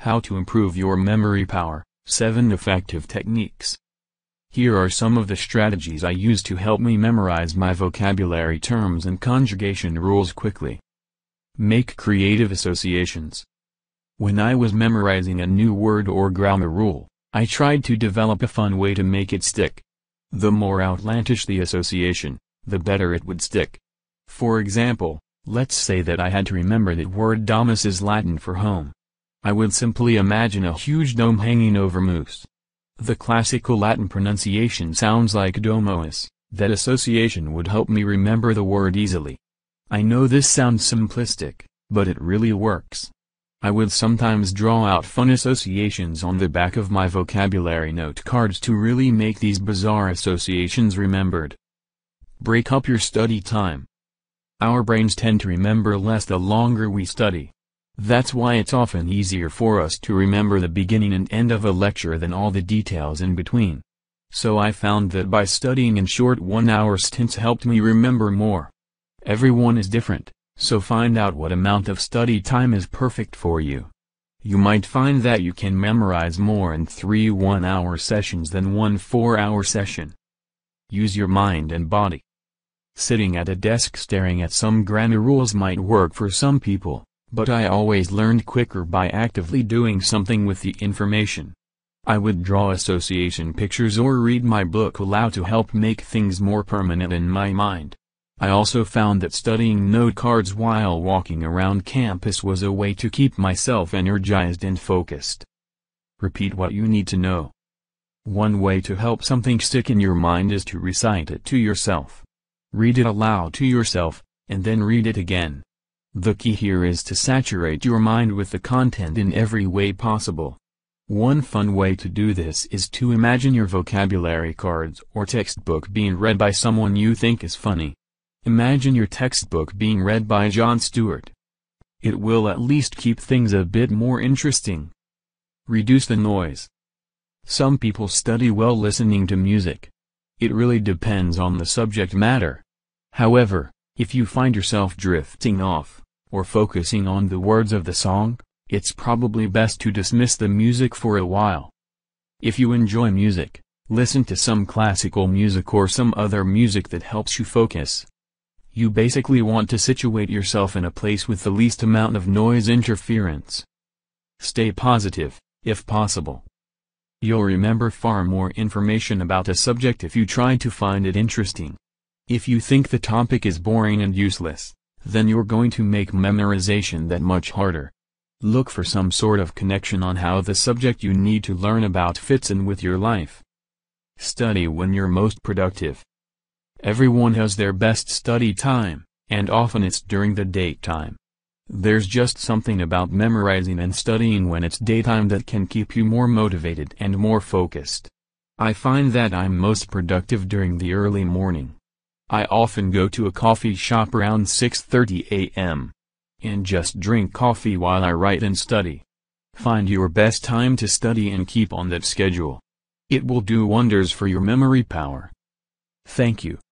How to improve your memory power, 7 effective techniques. Here are some of the strategies I use to help me memorize my vocabulary terms and conjugation rules quickly. Make creative associations. When I was memorizing a new word or grammar rule, I tried to develop a fun way to make it stick. The more outlandish the association, the better it would stick. For example, let's say that I had to remember that word domus is Latin for home. I would simply imagine a huge dome hanging over Moose. The classical Latin pronunciation sounds like domus. That association would help me remember the word easily. I know this sounds simplistic, but it really works. I would sometimes draw out fun associations on the back of my vocabulary note cards to really make these bizarre associations remembered. Break up your study time. Our brains tend to remember less the longer we study. That's why it's often easier for us to remember the beginning and end of a lecture than all the details in between. So I found that by studying in short 1-hour stints helped me remember more. Everyone is different, so find out what amount of study time is perfect for you. You might find that you can memorize more in 3 1-hour sessions than 1 4-hour session. Use your mind and body. Sitting at a desk staring at some grammar rules might work for some people. But I always learned quicker by actively doing something with the information. I would draw association pictures or read my book aloud to help make things more permanent in my mind. I also found that studying note cards while walking around campus was a way to keep myself energized and focused. Repeat what you need to know. One way to help something stick in your mind is to recite it to yourself. Read it aloud to yourself, and then read it again. The key here is to saturate your mind with the content in every way possible. One fun way to do this is to imagine your vocabulary cards or textbook being read by someone you think is funny. Imagine your textbook being read by Jon Stewart. It will at least keep things a bit more interesting. Reduce the noise. Some people study well listening to music. It really depends on the subject matter. However, if you find yourself drifting off, or focusing on the words of the song, it's probably best to dismiss the music for a while. If you enjoy music, listen to some classical music or some other music that helps you focus. You basically want to situate yourself in a place with the least amount of noise interference. Stay positive, if possible. You'll remember far more information about a subject if you try to find it interesting. If you think the topic is boring and useless, then you're going to make memorization that much harder. Look for some sort of connection on how the subject you need to learn about fits in with your life. Study when you're most productive. Everyone has their best study time, and often it's during the daytime. There's just something about memorizing and studying when it's daytime that can keep you more motivated and more focused. I find that I'm most productive during the early morning. I often go to a coffee shop around 6:30 a.m. and just drink coffee while I write and study. Find your best time to study and keep on that schedule. It will do wonders for your memory power. Thank you.